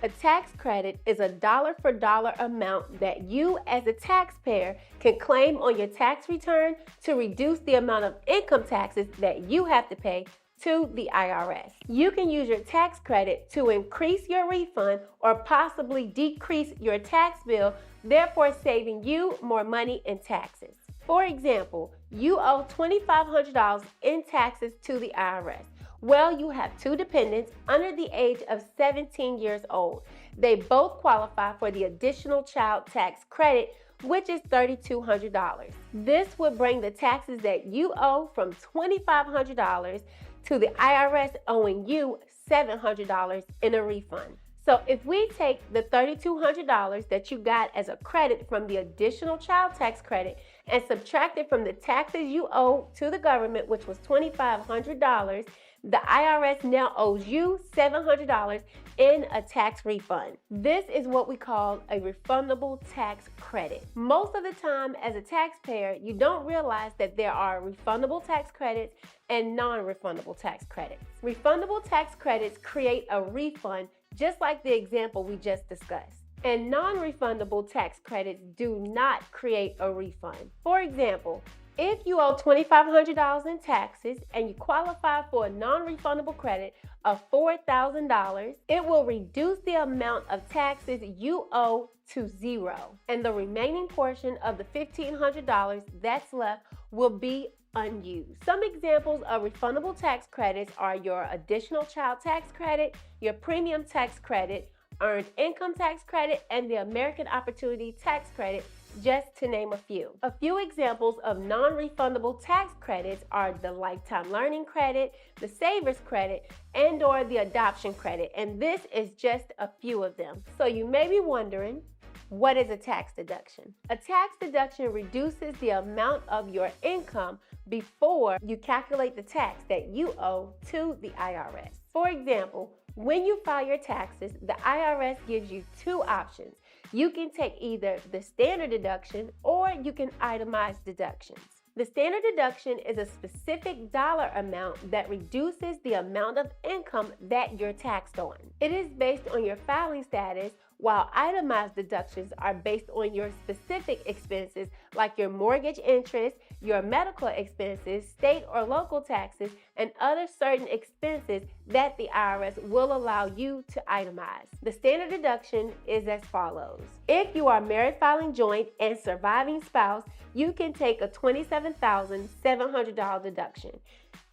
A tax credit is a dollar-for-dollar amount that you as a taxpayer can claim on your tax return to reduce the amount of income taxes that you have to pay to the IRS. You can use your tax credit to increase your refund or possibly decrease your tax bill, therefore saving you more money in taxes. For example, you owe $2,500 in taxes to the IRS. Well, you have two dependents under the age of 17 years old. They both qualify for the additional child tax credit, which is $3,200. This would bring the taxes that you owe from $2,500 to the IRS owing you $700 in a refund. So if we take the $3,200 that you got as a credit from the additional child tax credit and subtract it from the taxes you owe to the government, which was $2,500, the IRS now owes you $700 in a tax refund. This is what we call a refundable tax credit. Most of the time as a taxpayer, you don't realize that there are refundable tax credits and non-refundable tax credits. Refundable tax credits create a refund just like the example we just discussed. And non-refundable tax credits do not create a refund. For example, if you owe $2,500 in taxes and you qualify for a non-refundable credit of $4,000, it will reduce the amount of taxes you owe to zero. And the remaining portion of the $1,500 that's left will be unused. Some examples of refundable tax credits are your additional child tax credit, your premium tax credit, earned income tax credit, and the American Opportunity Tax Credit, just to name a few. A few examples of non-refundable tax credits are the Lifetime Learning Credit, the Savers Credit, and/or the Adoption Credit, and this is just a few of them. So you may be wondering, what is a tax deduction? A tax deduction reduces the amount of your income before you calculate the tax that you owe to the IRS. For example, when you file your taxes, the IRS gives you two options. You can take either the standard deduction or you can itemize deductions. The standard deduction is a specific dollar amount that reduces the amount of income that you're taxed on. It is based on your filing status, while itemized deductions are based on your specific expenses like your mortgage interest, your medical expenses, state or local taxes, and other certain expenses that the IRS will allow you to itemize. The standard deduction is as follows. If you are married filing joint and surviving spouse, you can take a $27,700 deduction.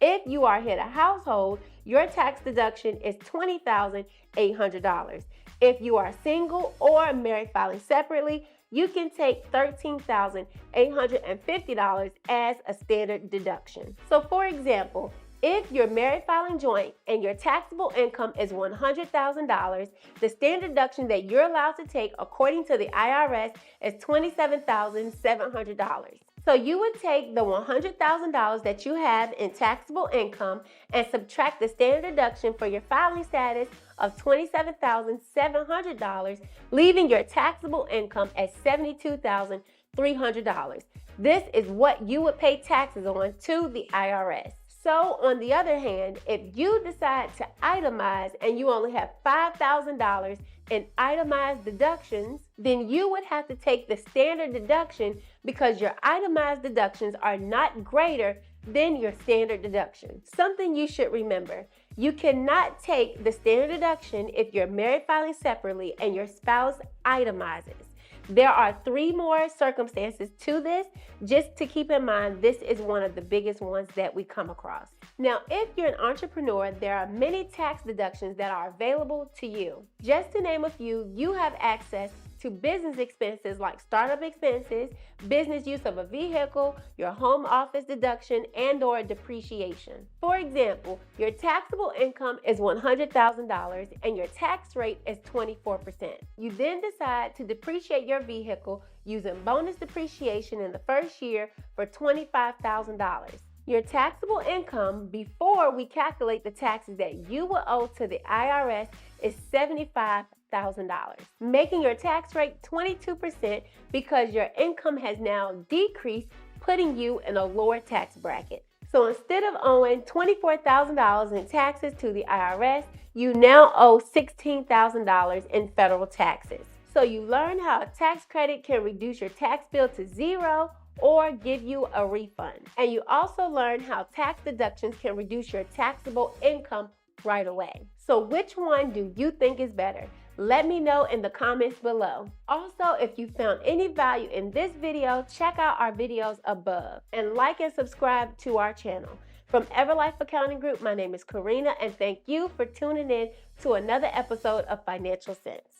If you are head of household, your tax deduction is $20,800. If you are single or married filing separately, you can take $13,850 as a standard deduction. So for example, if you're married filing joint and your taxable income is $100,000, the standard deduction that you're allowed to take according to the IRS is $27,700. So you would take the $100,000 that you have in taxable income and subtract the standard deduction for your filing status of $27,700, leaving your taxable income at $72,300. This is what you would pay taxes on to the IRS. So on the other hand, if you decide to itemize and you only have $5,000 in itemized deductions, then you would have to take the standard deduction because your itemized deductions are not greater than your standard deduction. Something you should remember, you cannot take the standard deduction if you're married filing separately and your spouse itemizes. There are 3 more circumstances to this. Just to keep in mind, this is one of the biggest ones that we come across. Now, if you're an entrepreneur, there are many tax deductions that are available to you. Just to name a few, you have access to business expenses like startup expenses, business use of a vehicle, your home office deduction, and/or depreciation. For example, your taxable income is $100,000 and your tax rate is 24%. You then decide to depreciate your vehicle using bonus depreciation in the first year for $25,000. Your taxable income before we calculate the taxes that you will owe to the IRS is $75,000, making your tax rate 22% because your income has now decreased, putting you in a lower tax bracket. So instead of owing $24,000 in taxes to the IRS, you now owe $16,000 in federal taxes. So you learn how a tax credit can reduce your tax bill to zero or give you a refund. And you also learn how tax deductions can reduce your taxable income right away. So which one do you think is better? Let me know in the comments below. Also, if you found any value in this video, check out our videos above and like and subscribe to our channel. From Everlife Accounting Group, my name is Karina, and thank you for tuning in to another episode of Financial Sense.